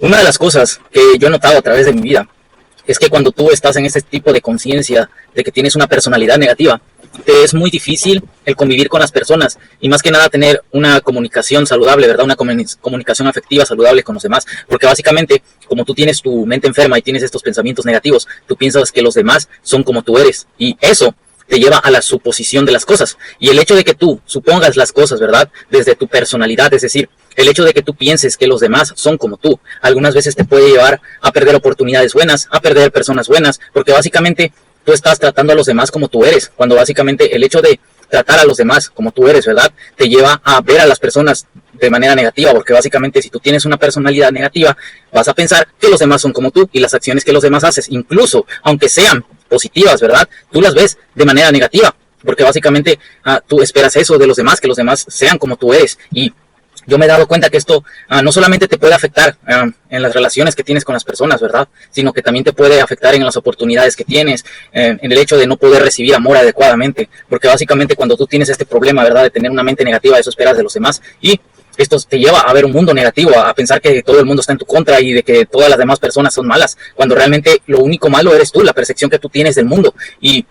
Una de las cosas que yo he notado a través de mi vida es que cuando tú estás en ese tipo de conciencia de que tienes una personalidad negativa, te es muy difícil el convivir con las personas y más que nada tener una comunicación saludable, ¿verdad? Una comunicación afectiva saludable con los demás, porque básicamente como tú tienes tu mente enferma y tienes estos pensamientos negativos, tú piensas que los demás son como tú eres y eso te lleva a la suposición de las cosas. Y el hecho de que tú supongas las cosas, ¿verdad? Desde tu personalidad, es decir, el hecho de que tú pienses que los demás son como tú, algunas veces te puede llevar a perder oportunidades buenas, a perder personas buenas, porque básicamente tú estás tratando a los demás como tú eres, cuando básicamente el hecho de tratar a los demás como tú eres, ¿verdad? Te lleva a ver a las personas de manera negativa, porque básicamente si tú tienes una personalidad negativa, vas a pensar que los demás son como tú y las acciones que los demás haces, incluso aunque sean positivas, ¿verdad? Tú las ves de manera negativa, porque básicamente tú esperas eso de los demás, que los demás sean como tú eres. Y yo me he dado cuenta que esto no solamente te puede afectar en las relaciones que tienes con las personas, ¿verdad? Sino que también te puede afectar en las oportunidades que tienes, en el hecho de no poder recibir amor adecuadamente, porque básicamente cuando tú tienes este problema, ¿verdad? De tener una mente negativa, eso esperas de los demás y esto te lleva a ver un mundo negativo, a pensar que todo el mundo está en tu contra y de que todas las demás personas son malas, cuando realmente lo único malo eres tú, la percepción que tú tienes del mundo. Y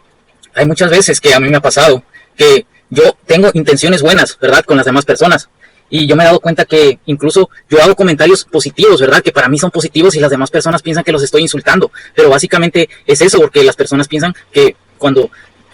hay muchas veces que a mí me ha pasado que yo tengo intenciones buenas, ¿verdad? Con las demás personas. Y yo me he dado cuenta que incluso yo hago comentarios positivos, ¿verdad? Que para mí son positivos y las demás personas piensan que los estoy insultando. Pero básicamente es eso, porque las personas piensan que cuando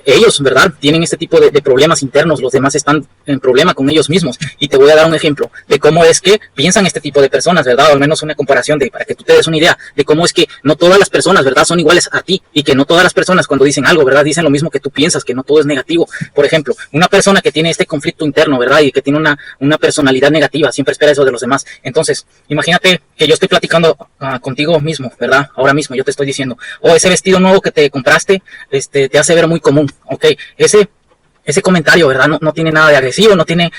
ellos, ¿verdad? Tienen este tipo de problemas internos, los demás están en problema con ellos mismos. Y te voy a dar un ejemplo de cómo es que piensan este tipo de personas, ¿verdad? O al menos una comparación para que tú te des una idea de cómo es que no todas las personas, ¿verdad? Son iguales a ti y que no todas las personas cuando dicen algo, ¿verdad? Dicen lo mismo que tú piensas, que no todo es negativo. Por ejemplo, una persona que tiene este conflicto interno, ¿verdad? Y que tiene una personalidad negativa, siempre espera eso de los demás. Entonces, imagínate que yo estoy platicando contigo mismo, ¿verdad? Ahora mismo yo te estoy diciendo, oh, ese vestido nuevo que te compraste, te hace ver muy común. Ok, ese comentario, ¿verdad? No tiene nada de agresivo, no tiene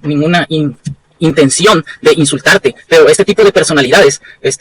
ninguna intención de insultarte, pero este tipo de personalidades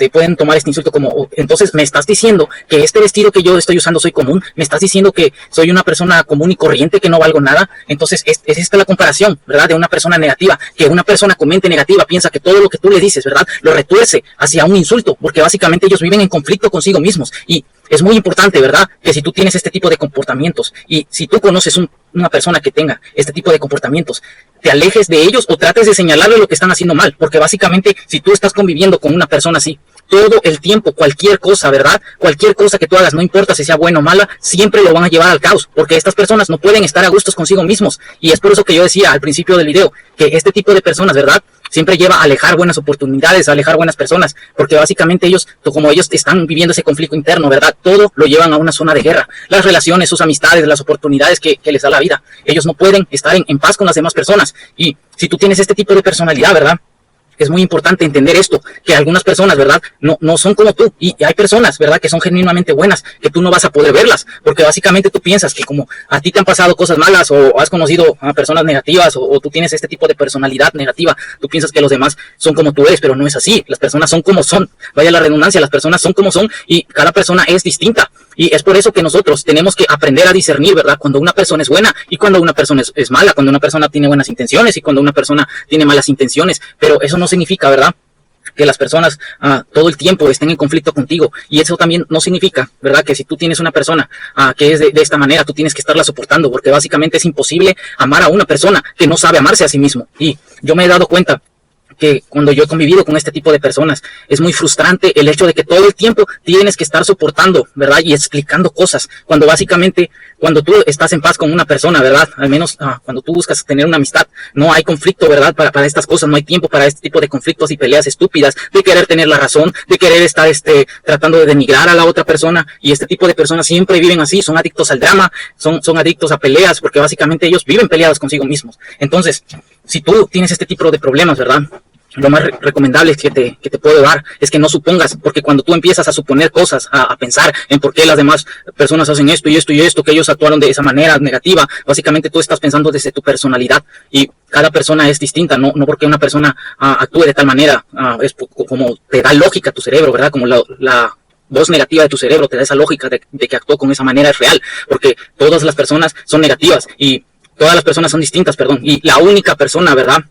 pueden tomar este insulto como, oh, entonces me estás diciendo que este vestido que yo estoy usando soy común, me estás diciendo que soy una persona común y corriente, que no valgo nada. Entonces es esta la comparación, ¿verdad? De una persona negativa, que una persona con mente negativa piensa que todo lo que tú le dices, ¿verdad? Lo retuerce hacia un insulto, porque básicamente ellos viven en conflicto consigo mismos. Y es muy importante, ¿verdad? Que si tú tienes este tipo de comportamientos y si tú conoces una persona que tenga este tipo de comportamientos, te alejes de ellos o trates de señalarle lo que están haciendo mal, porque básicamente si tú estás conviviendo con una persona así todo el tiempo, cualquier cosa, ¿verdad? Cualquier cosa que tú hagas, no importa si sea buena o mala, siempre lo van a llevar al caos, porque estas personas no pueden estar a gustos consigo mismos. Y es por eso que yo decía al principio del video que este tipo de personas, ¿verdad? Siempre lleva a alejar buenas oportunidades, a alejar buenas personas, porque básicamente ellos, como ellos están viviendo ese conflicto interno, ¿verdad? Todo lo llevan a una zona de guerra. Las relaciones, sus amistades, las oportunidades que les da la vida. Ellos no pueden estar en paz con las demás personas. Y si tú tienes este tipo de personalidad, ¿verdad? Es muy importante entender esto, que algunas personas, ¿verdad? No son como tú. Y hay personas, ¿verdad? Que son genuinamente buenas, que tú no vas a poder verlas, porque básicamente tú piensas que como a ti te han pasado cosas malas o has conocido a personas negativas o tú tienes este tipo de personalidad negativa, tú piensas que los demás son como tú eres, pero no es así. Las personas son como son. Vaya la redundancia, las personas son como son y cada persona es distinta. Y es por eso que nosotros tenemos que aprender a discernir, ¿verdad? Cuando una persona es buena y cuando una persona es mala, cuando una persona tiene buenas intenciones y cuando una persona tiene malas intenciones. Pero eso no significa, ¿verdad?, que las personas todo el tiempo estén en conflicto contigo. Y eso también no significa, ¿verdad?, que si tú tienes una persona que es de esta manera, tú tienes que estarla soportando, porque básicamente es imposible amar a una persona que no sabe amarse a sí mismo. Y yo me he dado cuenta que cuando yo he convivido con este tipo de personas, es muy frustrante el hecho de que todo el tiempo tienes que estar soportando, ¿verdad? Y explicando cosas, cuando básicamente, cuando tú estás en paz con una persona, ¿verdad? Al menos cuando tú buscas tener una amistad, no hay conflicto, ¿verdad? Para estas cosas, no hay tiempo para este tipo de conflictos y peleas estúpidas, de querer tener la razón, de querer estar tratando de denigrar a la otra persona. Y este tipo de personas siempre viven así, son adictos al drama, son adictos a peleas, porque básicamente ellos viven peleados consigo mismos. Entonces, si tú tienes este tipo de problemas, ¿verdad?, lo más recomendable que te puedo dar es que no supongas, porque cuando tú empiezas a suponer cosas, a pensar en por qué las demás personas hacen esto y esto y esto, que ellos actuaron de esa manera negativa, básicamente tú estás pensando desde tu personalidad y cada persona es distinta, no porque una persona actúe de tal manera, es como te da lógica tu cerebro, ¿verdad? Como la voz negativa de tu cerebro te da esa lógica de que actuó con esa manera, es real, porque todas las personas son negativas y todas las personas son distintas, perdón, y la única persona, ¿verdad?,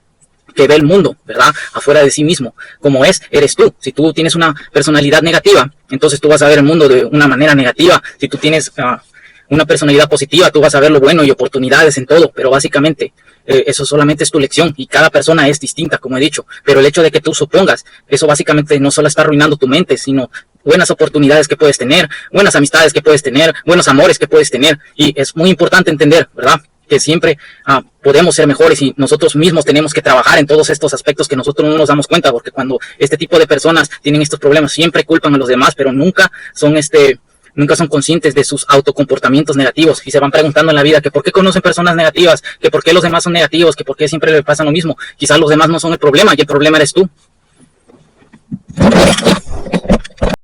que ve el mundo, ¿verdad? Afuera de sí mismo. Como eres tú. Si tú tienes una personalidad negativa, entonces tú vas a ver el mundo de una manera negativa. Si tú tienes una personalidad positiva, tú vas a ver lo bueno y oportunidades en todo, pero básicamente eso solamente es tu lección y cada persona es distinta, como he dicho, pero el hecho de que tú supongas, eso básicamente no solo está arruinando tu mente, sino buenas oportunidades que puedes tener, buenas amistades que puedes tener, buenos amores que puedes tener, y es muy importante entender, ¿verdad?, que siempre podemos ser mejores y nosotros mismos tenemos que trabajar en todos estos aspectos que nosotros no nos damos cuenta, porque cuando este tipo de personas tienen estos problemas siempre culpan a los demás, pero nunca son conscientes de sus autocomportamientos negativos y se van preguntando en la vida que por qué conocen personas negativas, que por qué los demás son negativos, que por qué siempre le pasa lo mismo. Quizás los demás no son el problema y el problema eres tú.